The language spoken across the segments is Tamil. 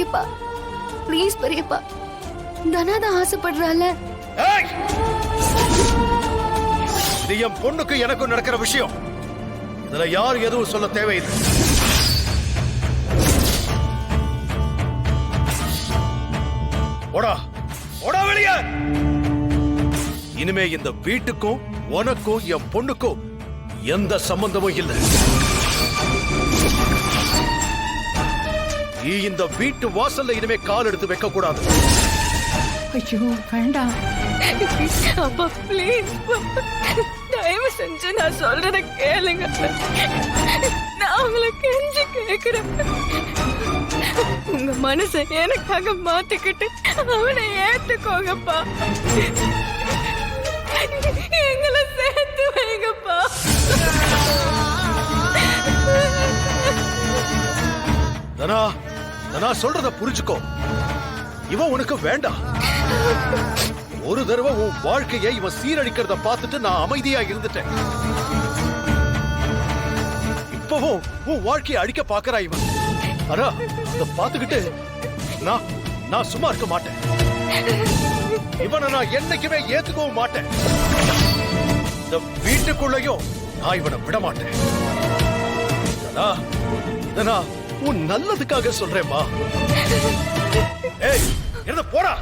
பெரியப்பா ப்ளீஸ் பெரியப்பா, தனாதான் ஆசைப்படுறால. இது என் பொண்ணுக்கு எனக்கும் நடக்கிற விஷயம். இதுல யார் எதுவும் சொல்ல தேவையில்லை. ஓடா ஓடா வெளியே. இனிமே இந்த வீட்டுக்கும் உனக்கும் என் பொண்ணுக்கும் எந்த சம்பந்தமும் இல்லை. நீ இந்த வீட்டு வாசல்ல இனிமே கால் எடுத்து வைக்க கூடாது. ஐயோ வேண்டாம் அப்பா ப்ளீஸ், தயவு செஞ்சு நான் சொல்றத கேளுங்க. நான் உங்களை கெஞ்சி கேக்குறேன். உங்க மனசை எனக்காக மாத்திக்கிட்டு அவனை ஏத்துக்கோங்கப்பா. எங்களை சேர்த்து வைங்கப்பா. தனா, தனா சொல்றத புரிஞ்சுக்கோ. இவன் உனக்கு வேண்டாம். ஒரு தடவை உன் வாழ்க்கையை இவன் சீரழிக்கிறத பார்த்துட்டு நான் அமைதியா இருந்துட்டேன். இப்பவும் உன் வாழ்க்கையை அழிக்க பாக்குறா இவன். ஆனா இத பாத்துக்கிட்டு நான் சும்மா இருக்க மாட்டேன். இவனை நான் என்னைக்குமே ஏத்துக்கவும் மாட்டேன். இந்த வீட்டுக்குள்ளயும் நான் இவனை விட மாட்டேன். இதனா உன் நல்லதுக்காக சொல்றேம்மா. ஏய் என்ன போடா.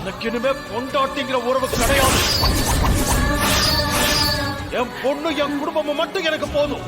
எனக்கு இனிமே பொண்டாட்டிங்கிற உறவு கிடையாது. என் பொண்ணு என் குடும்பமும் மட்டும் எனக்கு போதும்.